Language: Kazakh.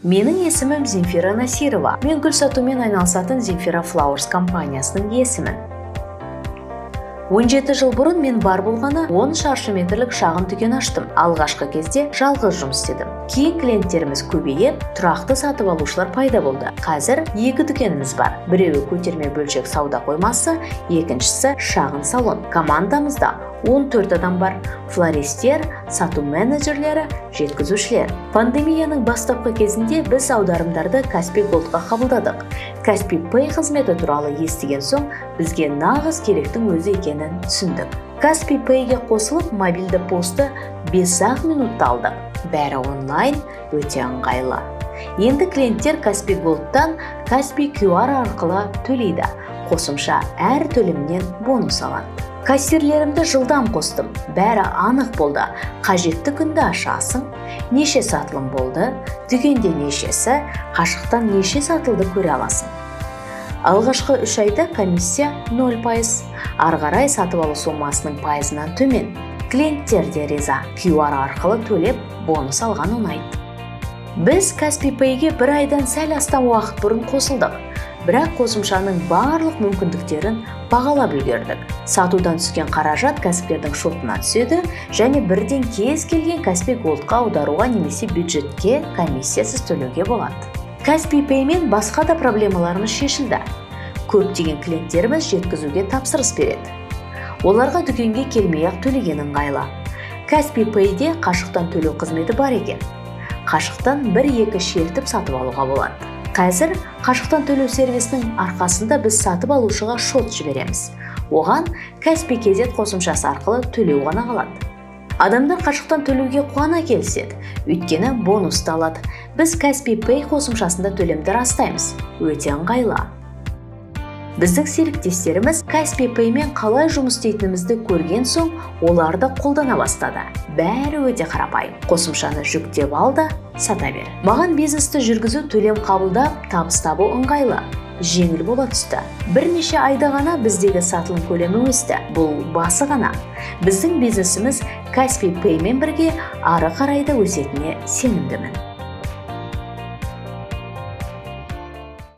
Менің есімім Земфира Насирова. Мен гүл сатумен айналысатын Zemfira Flowers компаниясының иесімін. 17 жыл бұрын мен бар болғаны 10 шаршы метрлік шағын дүкен аштым. Алғашқы кезде жалғыз жұмыс істедім. Кейін клиенттеріміз көбейіп, тұрақты сатып алушылар пайда болды. Қазір 2 дүкеніміз бар. Біреуі көтерме бөлшек сауда қоймасы, екіншісі шағын салон. Командамызда 14 адам бар. Флористер, сату менеджерлері, жеткізушілер. Пандемияның бастапқы кезінде біз аударымдарды Каспи Голдқа қабылдадық. Каспи Pay қызметі туралы естіген соң, бізге нағыз керектің өзі екенін түсіндік. Каспи Pay'ге қосылып, мобильді посты 5-ақ минутта алдық. Бәрі онлайн, өте ыңғайлы. Енді клиенттер Каспи Голдтан Каспи QR арқылы төлейді. Қосымша әр төлемнен бонус алады. Кассирлерімді жылдам қостым. Бәрі анық болды. Қажетті күнді ашасың, неше сатылым болды, дүкенде нешесі, қашықтан неше сатылды көре аласың. Алғашқы 3 айда комиссия 0%, арғарай сатып алу сомасының пайызынан төмен. Клиенттер де риза, QR арқылы төлеп, бонус алған ұнайды. Біз Каспи Pay'ге 1 айдан сәл астам уақыт бұрын қосылдық. Бірақ қосымшаның барлық мүмкіндіктерін бағалап үлгердік. Сатудан түскен қаражат кәсіпкердің шотына түседі және бірден кез келген Каспи Голдқа аударуға немесе бюджетке комиссиясыз төлеуге болады. Каспи Pay'мен басқа да проблемаларымыз шешілді. Көптеген клиенттеріміз жеткізуге тапсырыс береді. Оларға дүкенге келмей-ақ төлеген ыңғайлы. Каспи Pay'де қашықтан төлеу қызметі бар екен. Қашықтан 1-2 шертіп сатып алуға болады. Қазір қашықтан төлеу сервисінің арқасында біз сатып алушыға шот жібереміз. Оған Каспи KZ қосымшасы арқылы төлеу ғана қалады. Адамдар қашықтан төлеуге қуана келіседі, өйткені бонусты алады. Біз Каспи Pay қосымшасында төлемді растаймыз. Өте ыңғайлы. Біздің серіктестеріміз Каспи Pay'мен қалай жұмыс істейтінімізді көрген соң, оларды қолдана бастады. Бәрі өте қарапайым. Қосымшаны жүктеп алды, сата бер. Маған бизнесті жүргізу, төлем қабылдап, табыс табу ыңғайлы, жеңіл бола түсті. Бірнеше айда ғана біздегі сатылым көлемі өсті. Бұл басы ғана. Біздің бизнесіміз Каспи Pay'мен бірге ары қарай да өсетініне сенімдімін.